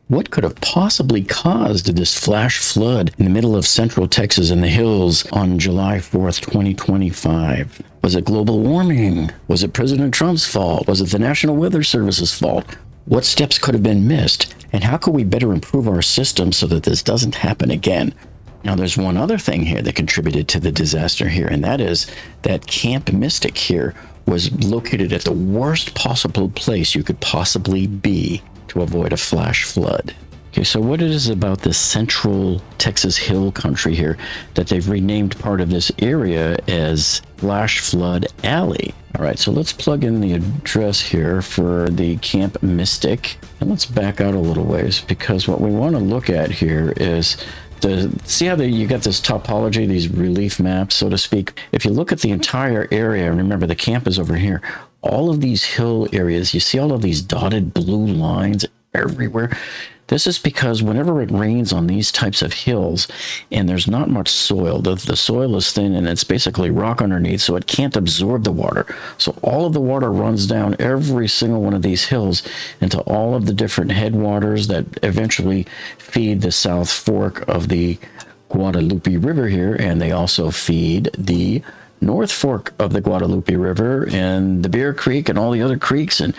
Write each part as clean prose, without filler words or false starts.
What could have possibly caused this flash flood in the middle of central Texas in the hills on July 4th, 2025? Was it global warming? Was it President Trump's fault? Was it the National Weather Service's fault? What steps could have been missed? And how could we better improve our system so that this doesn't happen again? Now, there's one other thing here that contributed to the disaster here, and that is that Camp Mystic here was located at the worst possible place you could possibly be to avoid a flash flood. Okay, so what it is about this central Texas hill country here that they've renamed part of this area as Flash Flood Alley. All right, so let's plug in the address here for the Camp Mystic, and let's back out a little ways, because what we want to look at here is see how you got this topology, these relief maps, so to speak. If you look at the entire area, remember the camp is over here, all of these hill areas, you see all of these dotted blue lines everywhere. This is because whenever it rains on these types of hills and there's not much soil, the soil is thin and it's basically rock underneath, so it can't absorb the water. So all of the water runs down every single one of these hills into all of the different headwaters that eventually feed the South Fork of the Guadalupe River here, and they also feed the North Fork of the Guadalupe River and the Bear Creek and all the other creeks and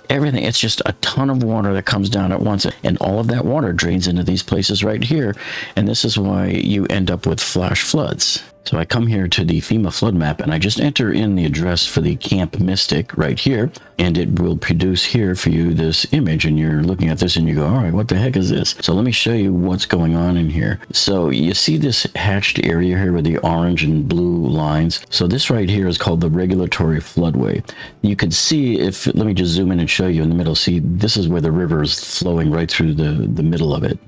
everything. It's just a ton of water that comes down at once, and all of that water drains into these places right here, and this is why you end up with flash floods. So I come here to the FEMA flood map and I just enter in the address for the Camp Mystic right here, and it will produce here for you this image, and you're looking at this and you go, all right, what the heck is this? So let me show you what's going on in here. So you see this hatched area here with the orange and blue lines. So this right here is called the regulatory floodway. You can see, if let me just zoom in and show you in the middle. See, this is where the river is flowing right through the middle of it.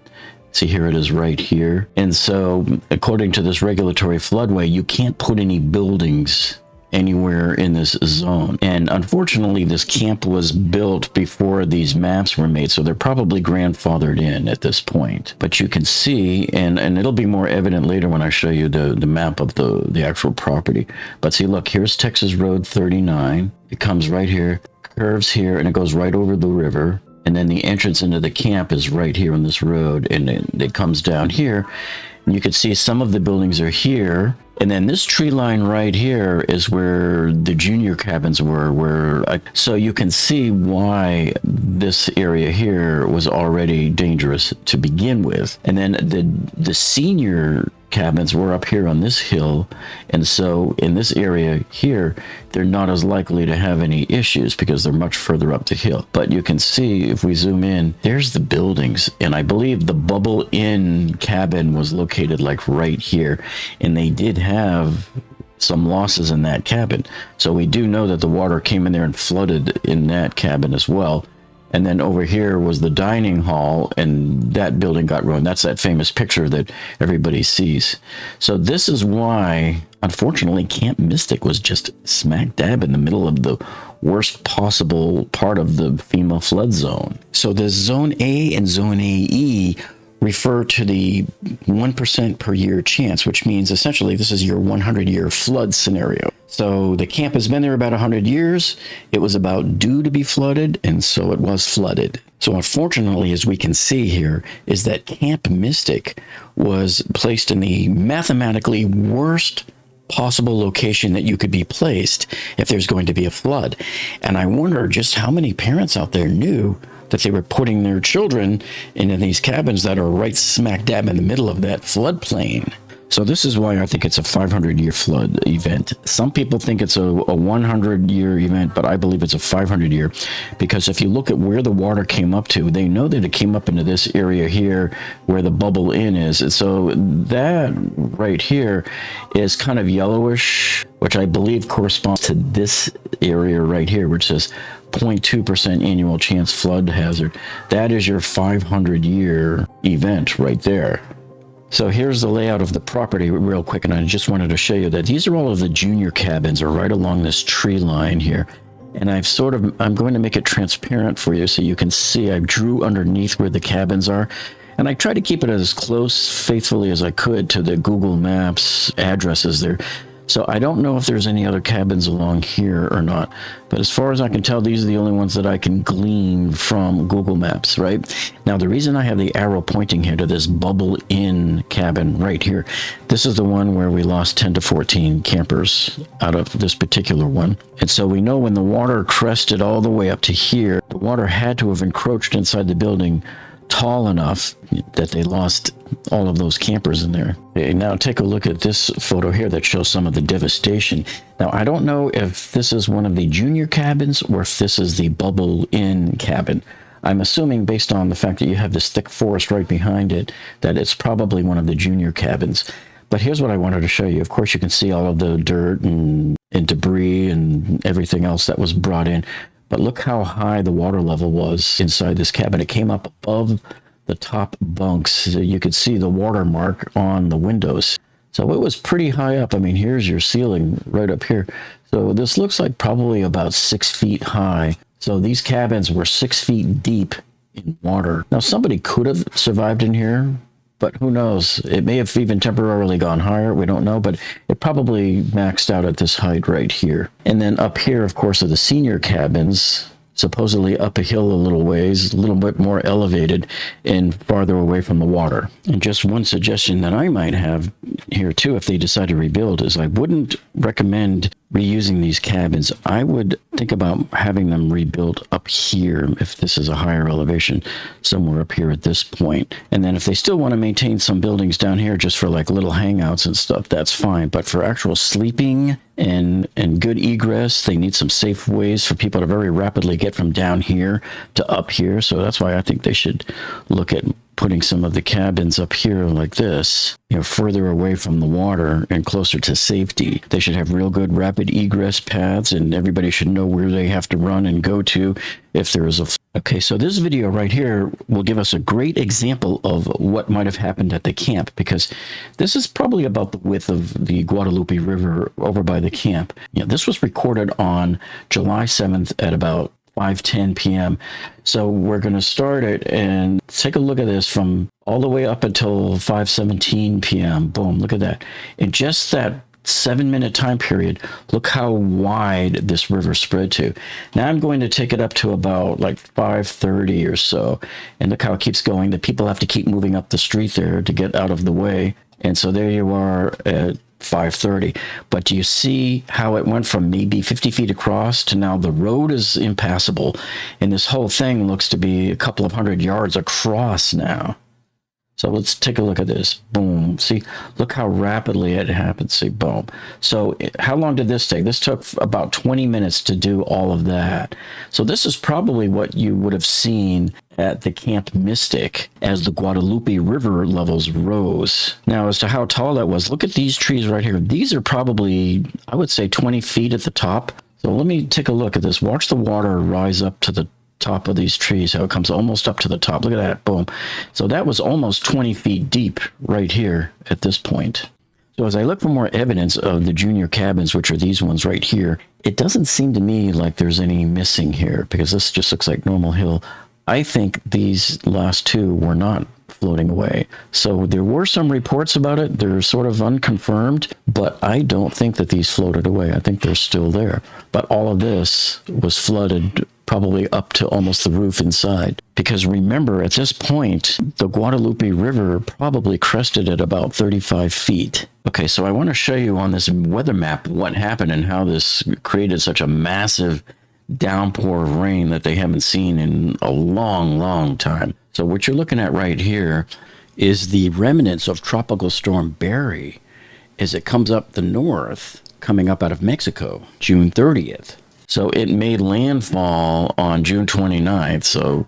See, here it is right here. And so according to this regulatory floodway, you can't put any buildings anywhere in this zone. And unfortunately, this camp was built before these maps were made, so they're probably grandfathered in at this point. But you can see, and it'll be more evident later when I show you the map of the actual property. But see, look, here's Texas Road 39. It comes right here, curves here, and it goes right over the river. And then the entrance into the camp is right here on this road, and it comes down here. And you can see some of the buildings are here. And then this tree line right here is where the junior cabins were. So you can see why this area here was already dangerous to begin with. And then the senior cabins were up here on this hill, and so in this area here they're not as likely to have any issues because they're much further up the hill. But you can see, if we zoom in, there's the buildings, and I believe the Bubble Inn cabin was located like right here, and they did have some losses in that cabin, so we do know that the water came in there and flooded in that cabin as well. And then over here was the dining hall, and that building got ruined. That's that famous picture that everybody sees. So this is why, unfortunately, Camp Mystic was just smack dab in the middle of the worst possible part of the FEMA flood zone. So the Zone A and Zone AE refer to the 1% per year chance, which means essentially this is your 100-year flood scenario. So the camp has been there about 100 years. It was about due to be flooded, and so it was flooded. So unfortunately, as we can see here, is that Camp Mystic was placed in the mathematically worst possible location that you could be placed if there's going to be a flood. And I wonder just how many parents out there knew that they were putting their children into these cabins that are right smack dab in the middle of that floodplain. So this is why I think it's a 500-year flood event. Some people think it's a 100-year event, but I believe it's a 500-year, because if you look at where the water came up to, they know that it came up into this area here where the Bubble Inn is. And so that right here is kind of yellowish, which I believe corresponds to this area right here, which says 0.2% annual chance flood hazard. That is your 500-year event right there. So here's the layout of the property real quick, and I just wanted to show you that these are all of the junior cabins are right along this tree line here. And I'm going to make it transparent for you so you can see. I drew underneath where the cabins are, and I tried to keep it as close faithfully as I could to the Google Maps addresses there. So I don't know if there's any other cabins along here or not, but as far as I can tell, these are the only ones that I can glean from Google Maps, right? Now, the reason I have the arrow pointing here to this bubble in cabin right here, this is the one where we lost 10 to 14 campers out of this particular one. And so we know when the water crested all the way up to here, the water had to have encroached inside the building tall enough that they lost all of those campers in there. Okay, now take a look at this photo here that shows some of the devastation. Now, I don't know if this is one of the junior cabins or if this is the bubble in cabin. I'm assuming, based on the fact that you have this thick forest right behind it, that it's probably one of the junior cabins. But here's what I wanted to show you. Of course, you can see all of the dirt and debris and everything else that was brought in. But look how high the water level was inside this cabin. It came up above the top bunks. So you could see the watermark on the windows. So it was pretty high up. I mean, here's your ceiling right up here. So this looks like probably about 6 feet high. So these cabins were 6 feet deep in water. Now, somebody could have survived in here, but who knows? It may have even temporarily gone higher. We don't know, but it probably maxed out at this height right here. And then up here, of course, are the senior cabins, supposedly up a hill a little ways, a little bit more elevated and farther away from the water. And just one suggestion that I might have here too, if they decide to rebuild, is I wouldn't recommend reusing these cabins. I would think about having them rebuilt up here if this is a higher elevation, somewhere up here at this point. And then if they still want to maintain some buildings down here just for like little hangouts and stuff, that's fine. But for actual sleeping and good egress, they need some safe ways for people to very rapidly get from down here to up here. So that's why I think they should look at putting some of the cabins up here like this, further away from the water and closer to safety. They should have real good rapid egress paths, and everybody should know where they have to run and go to if there is a... Okay, so this video right here will give us a great example of what might have happened at the camp, because this is probably about the width of the Guadalupe River over by the camp. This was recorded on July 7th at about 5:10 p.m. So we're going to start it and take a look at this from all the way up until 5:17 p.m. Boom, look at that. In just that 7-minute time period, look how wide this river spread to. Now I'm going to take it up to about like 5:30 or so. And look how it keeps going. The people have to keep moving up the street there to get out of the way. And so there you are at 5:30. But do you see how it went from maybe 50 feet across to now the road is impassable, and this whole thing looks to be a couple of 100 yards across now. So let's take a look at this. Boom. See, look how rapidly it happened. See, boom. So how long did this take? This took about 20 minutes to do all of that. So this is probably what you would have seen at the Camp Mystic as the Guadalupe River levels rose. Now, as to how tall that was, look at these trees right here. These are probably, I would say, 20 feet at the top. So let me take a look at this. Watch the water rise up to the top of these trees, how it comes almost up to the top. Look at that. Boom. So that was almost 20 feet deep right here at this point. So as I look for more evidence of the junior cabins, which are these ones right here, it doesn't seem to me like there's any missing here, because this just looks like normal hill. I think these last two were not floating away. So there were some reports about it. They're sort of unconfirmed, but I don't think that these floated away. I think they're still there. But all of this was flooded probably up to almost the roof inside. Because remember, at this point, the Guadalupe River probably crested at about 35 feet. Okay, so I want to show you on this weather map what happened and how this created such a massive downpour of rain that they haven't seen in a long, long time. So what you're looking at right here is the remnants of Tropical Storm Barry as it comes up the north, coming up out of Mexico, June 30th. So it made landfall on June 29th.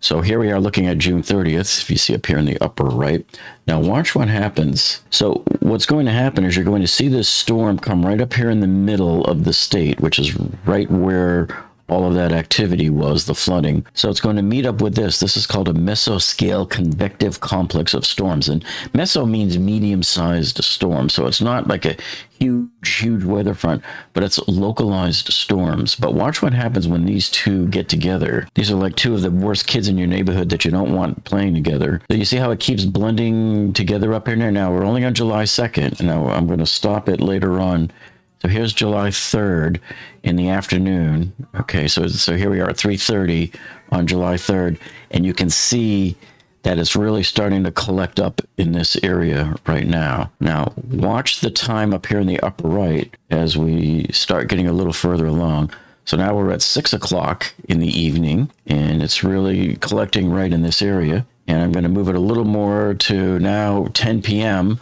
So here we are looking at June 30th, if you see up here in the upper right. Now watch what happens. So what's going to happen is you're going to see this storm come right up here in the middle of the state, which is right where all of that activity was, the flooding. So it's going to meet up with this. This is called a mesoscale convective complex of storms. And meso means medium-sized storm. So it's not like a huge weather front, but it's localized storms. But watch what happens when these two get together. These are like two of the worst kids in your neighborhood that you don't want playing together. So you see how it keeps blending together up here now? Now we're only on July 2nd. Now I'm going to stop it later on. So here's July 3rd in the afternoon. Okay, so here we are at 3:30 on July 3rd, and you can see that it's really starting to collect up in this area right now. Now, watch the time up here in the upper right as we start getting a little further along. So now we're at 6 o'clock in the evening, and it's really collecting right in this area. And I'm going to move it a little more to now 10 p.m.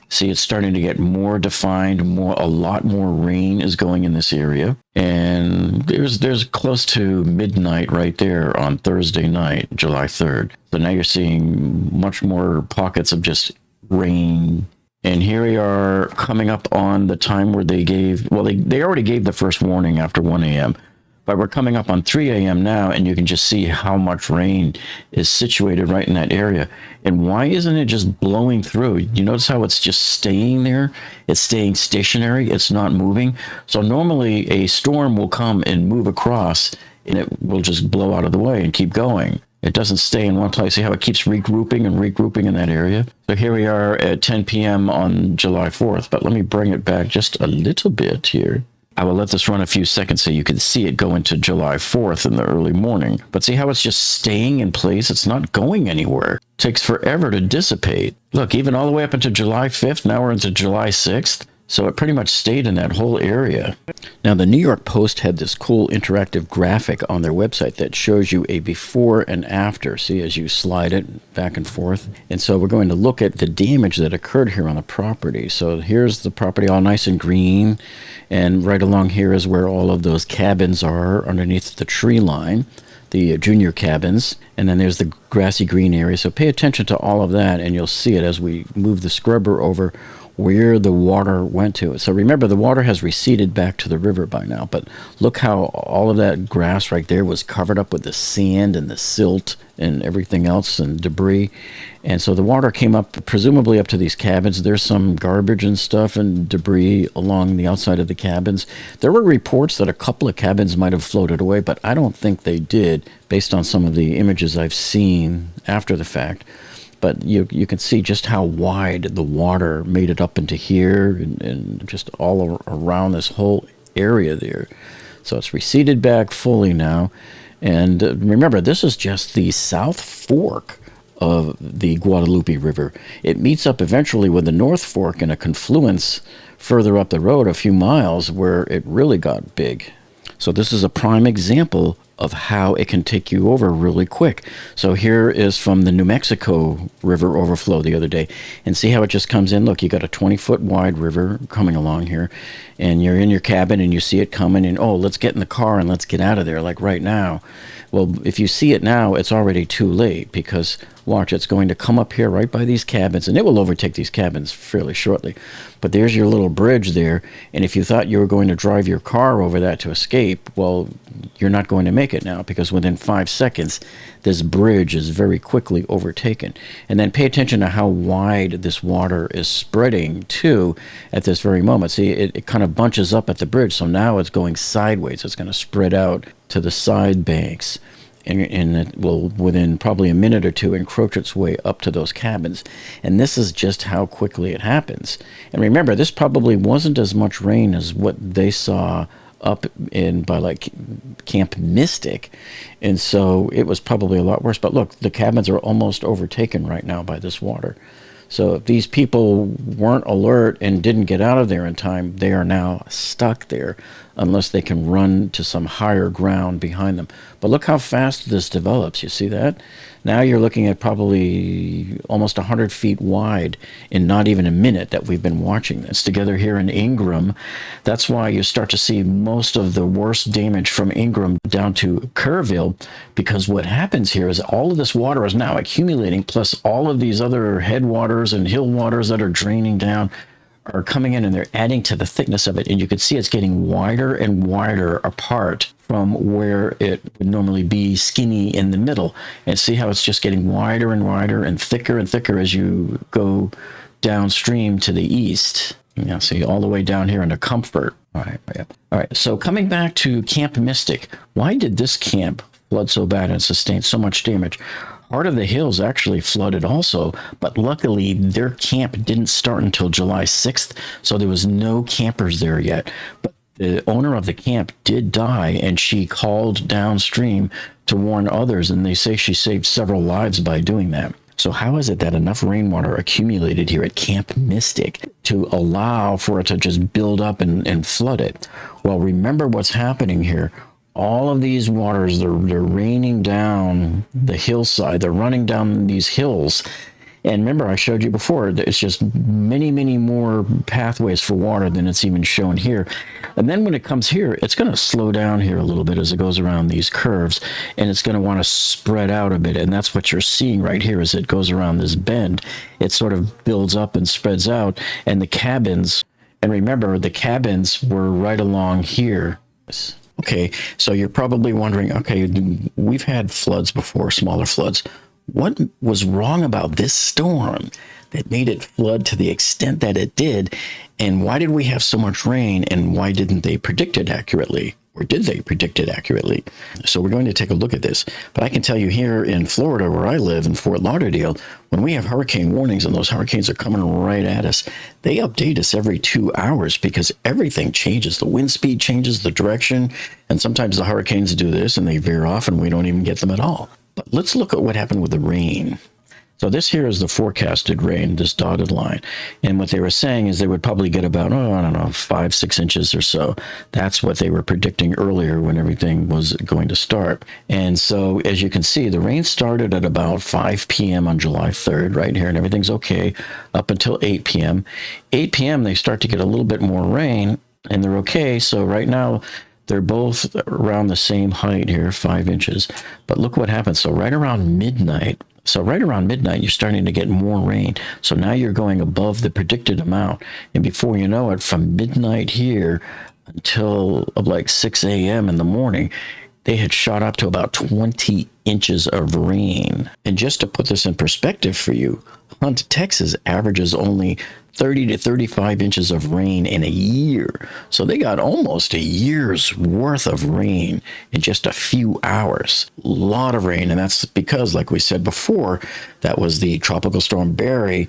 See, it's starting to get more defined. A lot more rain is going in this area. And there's close to midnight right there on Thursday night, July 3rd. So now you're seeing much more pockets of just rain. And here we are coming up on the time where they already gave the first warning after 1 a.m. But we're coming up on 3 a.m. now, and you can just see how much rain is situated right in that area. And why isn't it just blowing through? You notice how it's just staying there? It's staying stationary. It's not moving. So normally a storm will come and move across, and it will just blow out of the way and keep going. It doesn't stay in one place. See how it keeps regrouping in that area? So here we are at 10 p.m. on July 4th. But let me bring it back just a little bit here. I will let this run a few seconds so you can see it go into July 4th in the early morning. But see how it's just staying in place? It's not going anywhere. It takes forever to dissipate. Look, even all the way up into July 5th, now we're into July 6th. So it pretty much stayed in that whole area. Now, the New York Post had this cool interactive graphic on their website that shows you a before and after. See, as you slide it back and forth. And so we're going to look at the damage that occurred here on the property. So here's the property all nice and green. And right along here is where all of those cabins are underneath the tree line, the junior cabins. And then there's the grassy green area. So pay attention to all of that, and you'll see it as we move the scrubber over where the water went to. So remember, the water has receded back to the river by now, but look how all of that grass right there was covered up with the sand and the silt and everything else and debris. And so the water came up, presumably up to these cabins. There's some garbage and stuff and debris along the outside of the cabins. There were reports that a couple of cabins might have floated away, but I don't think they did, based on some of the images I've seen after the fact. But you can see just how wide the water made it up into here and just all around this whole area there. So it's receded back fully now. And remember, this is just the South Fork of the Guadalupe River. It meets up eventually with the North Fork in a confluence further up the road a few miles where it really got big. So this is a prime example of how it can take you over really quick. So here is from the New Mexico River overflow the other day. And see how it just comes in? Look, you got a 20-foot wide river coming along here. And you're in your cabin and you see it coming. And, oh, let's get in the car and let's get out of there, like right now. Well, if you see it now, it's already too late, because watch, it's going to come up here right by these cabins, and it will overtake these cabins fairly shortly. But there's your little bridge there, and if you thought you were going to drive your car over that to escape, well, you're not going to make it now, because within 5 seconds, this bridge is very quickly overtaken. And then pay attention to how wide this water is spreading to at this very moment. See, it kind of bunches up at the bridge, so now it's going sideways. It's going to spread out to the side banks, and it will, within probably a minute or two, encroach its way up to those cabins. And this is just how quickly it happens. And remember, this probably wasn't as much rain as what they saw up in by like Camp Mystic, and so it was probably a lot worse. But look, the cabins are almost overtaken right now by this water. So if these people weren't alert and didn't get out of there in time, they are now stuck there unless they can run to some higher ground behind them. But look how fast this develops. You see that? Now you're looking at probably almost 100 feet wide in not even a minute that we've been watching this together here in Ingram. That's why you start to see most of the worst damage from Ingram down to Kerrville, because what happens here is all of this water is now accumulating, plus all of these other headwaters and hill waters that are draining down are coming in and they're adding to the thickness of it. And you can see it's getting wider and wider apart from where it would normally be skinny in the middle. And see how it's just getting wider and wider and thicker as you go downstream to the east. See, all the way down here into Comfort. All right. So coming back to Camp Mystic, why did this camp flood so bad and sustain so much damage? Part of the hills actually flooded also, but luckily their camp didn't start until July 6th, so there was no campers there yet. But the owner of the camp did die, and she called downstream to warn others, and they say she saved several lives by doing that. So how is it that enough rainwater accumulated here at Camp Mystic to allow for it to just build up and flood it? Well, remember what's happening here. All of these waters, they're raining down the hillside. They're running down these hills. And remember, I showed you before, it's just many, many more pathways for water than it's even shown here. And then when it comes here, it's going to slow down here a little bit as it goes around these curves, and it's going to want to spread out a bit. And that's what you're seeing right here as it goes around this bend. It sort of builds up and spreads out. And the cabins, and remember, the cabins were right along here. Okay, so you're probably wondering, okay, we've had floods before, smaller floods. What was wrong about this storm that made it flood to the extent that it did? And why did we have so much rain? And why didn't they predict it accurately? Or did they predict it accurately? So we're going to take a look at this. But I can tell you here in Florida, where I live in Fort Lauderdale, when we have hurricane warnings and those hurricanes are coming right at us, they update us every 2 hours because everything changes. The wind speed changes, the direction, and sometimes the hurricanes do this and they veer off and we don't even get them at all. But let's look at what happened with the rain. So this here is the forecasted rain, this dotted line. And what they were saying is they would probably get about, 5-6 inches or so. That's what they were predicting earlier when everything was going to start. And so as you can see, the rain started at about 5 p.m. on July 3rd, right here, and everything's okay up until 8 p.m. 8 p.m. they start to get a little bit more rain, and they're okay. So right now, they're both around the same height here, 5 inches. But look what happens. So right around midnight, you're starting to get more rain. So now you're going above the predicted amount. And before you know it, from midnight here until like 6 a.m. in the morning, they had shot up to about 20 inches of rain. And just to put this in perspective for you, Hunt, Texas averages only 30 to 35 inches of rain in a year. So they got almost a year's worth of rain in just a few hours. A lot of rain. And that's because, like we said before, that was the Tropical Storm Barry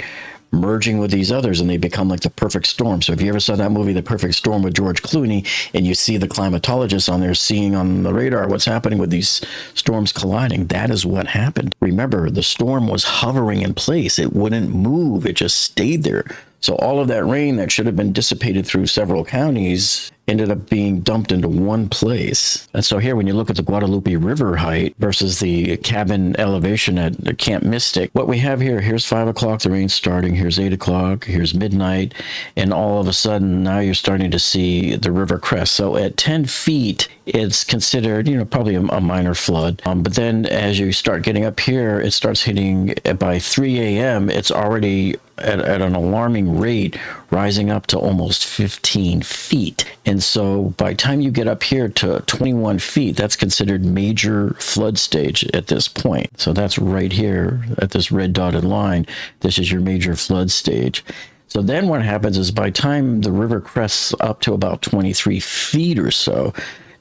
merging with these others, and they become like the perfect storm. So if you ever saw that movie, The Perfect Storm, with George Clooney, and you see the climatologist on there seeing on the radar what's happening with these storms colliding, that is what happened. Remember, the storm was hovering in place. It wouldn't move. It just stayed there. So all of that rain that should have been dissipated through several counties ended up being dumped into one place. And so here, when you look at the Guadalupe River height versus the cabin elevation at Camp Mystic, what we have here, here's 5 o'clock, the rain's starting, here's 8 o'clock, here's midnight, and all of a sudden, now you're starting to see the river crest. So at 10 feet, it's considered, probably a minor flood. But then as you start getting up here, it starts hitting, by 3 a.m., it's already at an alarming rate, rising up to almost 15 feet. And so by the time you get up here to 21 feet, that's considered major flood stage at this point. So that's right here at this red dotted line. This is your major flood stage. So then what happens is by the time the river crests up to about 23 feet or so,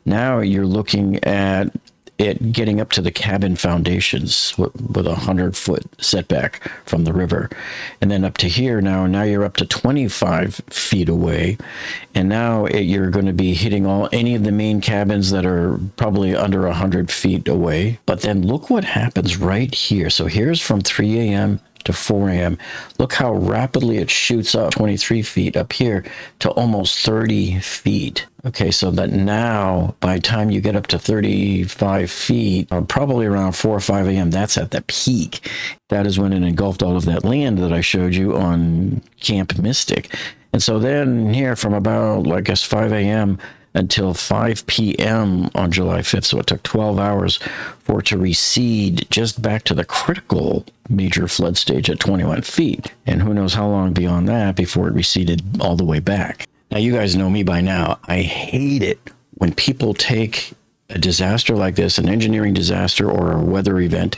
now you're looking at it getting up to the cabin foundations with a 100-foot setback from the river. And then up to here now you're up to 25 feet away. And now you're going to be hitting any of the main cabins that are probably under 100 feet away. But then look what happens right here. So here's from 3 a.m. to 4 a.m. Look how rapidly it shoots up 23 feet up here to almost 30 feet. Okay, so that now, by the time you get up to 35 feet, probably around 4 or 5 a.m., that's at the peak. That is when it engulfed all of that land that I showed you on Camp Mystic. And so then here from about, 5 a.m., until 5 p.m. on July 5th. So it took 12 hours for it to recede just back to the critical major flood stage at 21 feet. And who knows how long beyond that before it receded all the way back. Now, you guys know me by now. I hate it when people take a disaster like this, an engineering disaster or a weather event,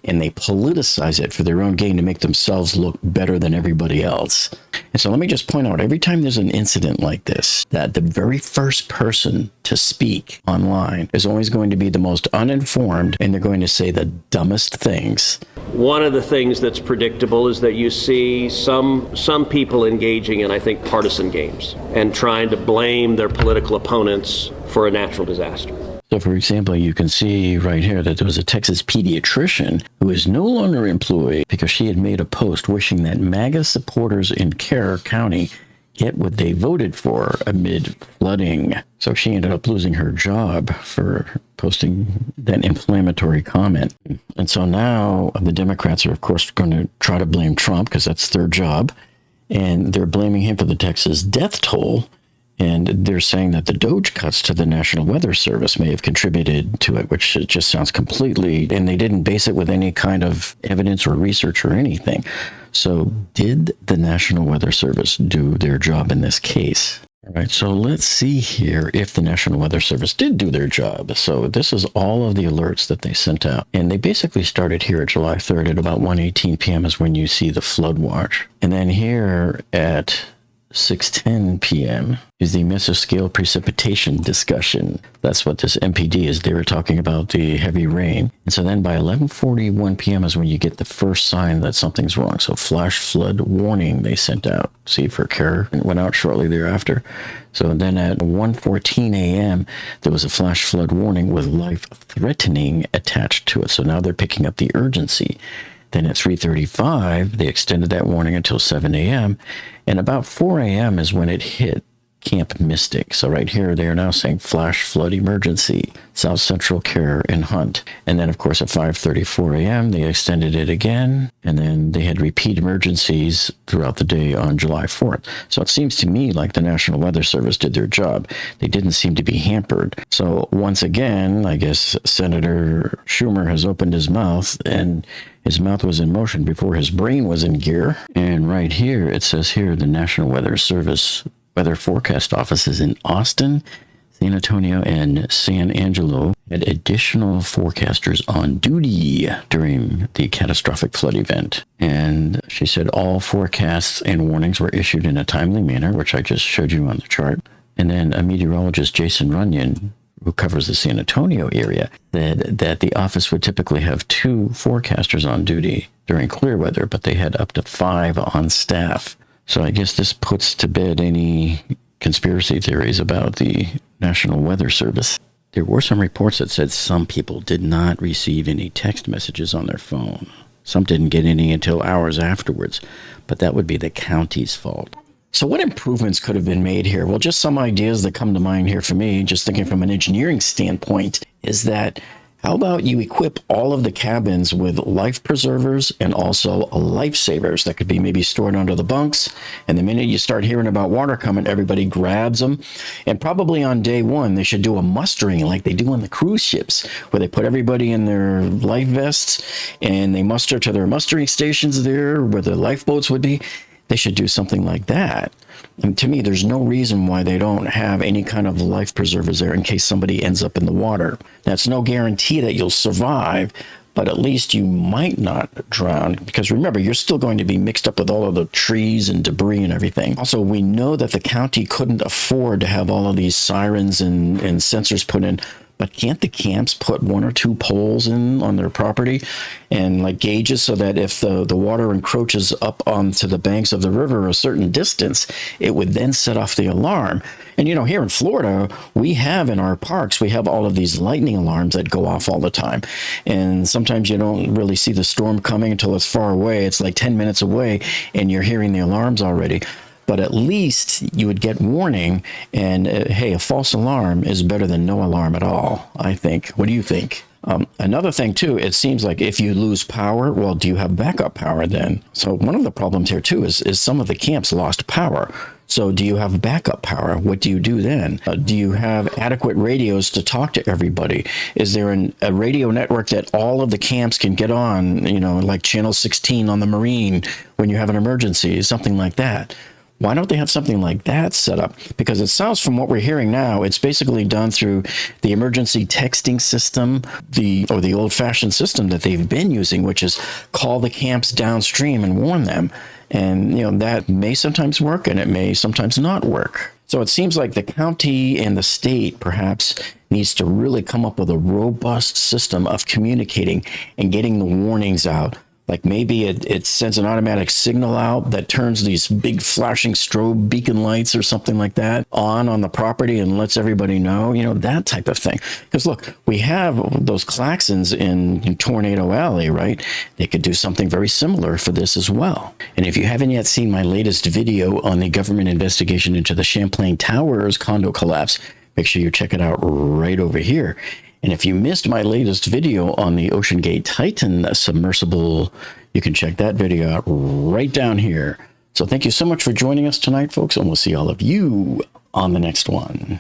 and they politicize it for their own gain to make themselves look better than everybody else. And so let me just point out, every time there's an incident like this, that the very first person to speak online is always going to be the most uninformed, and they're going to say the dumbest things. One of the things that's predictable is that you see some people engaging in, I think, partisan games and trying to blame their political opponents for a natural disaster. So, for example, you can see right here that there was a Texas pediatrician who is no longer employed because she had made a post wishing that MAGA supporters in Kerr County get what they voted for amid flooding. So she ended up losing her job for posting that inflammatory comment. And so now the Democrats are, of course, going to try to blame Trump because that's their job. And they're blaming him for the Texas death toll. And they're saying that the DOGE cuts to the National Weather Service may have contributed to it, which just sounds completely, and they didn't base it with any kind of evidence or research or anything. So did the National Weather Service do their job in this case? All right, so let's see here if the National Weather Service did do their job. So this is all of the alerts that they sent out. And they basically started here at July 3rd at about 1:18 p.m. is when you see the flood watch. And then here at 6:10 p.m. is the mesoscale precipitation discussion. That's what this MPD is. They were talking about the heavy rain. And so then by 11:41 p.m. is when you get the first sign that something's wrong. So flash flood warning they sent out. See, for Kerr, it went out shortly thereafter. So then at 1:14 a.m., there was a flash flood warning with life-threatening attached to it. So now they're picking up the urgency. Then at 3:35, they extended that warning until 7 a.m. And about 4 a.m. is when it hit Camp Mystic. So right here, they are now saying flash flood emergency, South Central Kerr and Hunt. And then, of course, at 5:34 a.m., they extended it again. And then they had repeat emergencies throughout the day on July 4th. So it seems to me like the National Weather Service did their job. They didn't seem to be hampered. So once again, I guess Senator Schumer has opened his mouth, and his mouth was in motion before his brain was in gear. And right here, it says here, the National Weather Service Weather Forecast offices in Austin, San Antonio, and San Angelo had additional forecasters on duty during the catastrophic flood event. And she said all forecasts and warnings were issued in a timely manner, which I just showed you on the chart. And then a meteorologist, Jason Runyon, who covers the San Antonio area, said that the office would typically have 2 forecasters on duty during clear weather, but they had up to 5 on staff. So I guess this puts to bed any conspiracy theories about the National Weather Service. There were some reports that said some people did not receive any text messages on their phone. Some didn't get any until hours afterwards, but that would be the county's fault. So what improvements could have been made here? Well, just some ideas that come to mind here for me, just thinking from an engineering standpoint, is that how about you equip all of the cabins with life preservers and also lifesavers that could be maybe stored under the bunks. And the minute you start hearing about water coming, everybody grabs them. And probably on day one, they should do a mustering like they do on the cruise ships, where they put everybody in their life vests and they muster to their mustering stations there where the lifeboats would be. They should do something like that. And to me, there's no reason why they don't have any kind of life preservers there in case somebody ends up in the water. That's no guarantee that you'll survive, but at least you might not drown, because remember, you're still going to be mixed up with all of the trees and debris and everything. Also, we know that the county couldn't afford to have all of these sirens and sensors put in. But can't the camps put 1 or 2 poles in on their property and like gauges so that if the water encroaches up onto the banks of the river a certain distance, it would then set off the alarm? And, you know, here in Florida, we have in our parks, we have all of these lightning alarms that go off all the time. And sometimes you don't really see the storm coming until it's far away. It's like 10 minutes away and you're hearing the alarms already. But at least you would get warning, and hey, a false alarm is better than no alarm at all, I think. What do you think? Another thing, too, it seems like if you lose power, well, do you have backup power then? So one of the problems here, too, is some of the camps lost power. So do you have backup power? What do you do then? Do you have adequate radios to talk to everybody? Is there a radio network that all of the camps can get on, like channel 16 on the Marine when you have an emergency, something like that? Why don't they have something like that set up? Because it sounds, from what we're hearing now, it's basically done through the emergency texting system, the old-fashioned system that they've been using, which is call the camps downstream and warn them. And, that may sometimes work and it may sometimes not work. So it seems like the county and the state perhaps needs to really come up with a robust system of communicating and getting the warnings out. Like maybe it sends an automatic signal out that turns these big flashing strobe beacon lights or something like that on the property and lets everybody know, that type of thing. Because look, we have those klaxons in Tornado Alley, right? They could do something very similar for this as well. And if you haven't yet seen my latest video on the government investigation into the Champlain Towers condo collapse, make sure you check it out right over here. And if you missed my latest video on the OceanGate Titan submersible, you can check that video out right down here. So thank you so much for joining us tonight, folks, and we'll see all of you on the next one.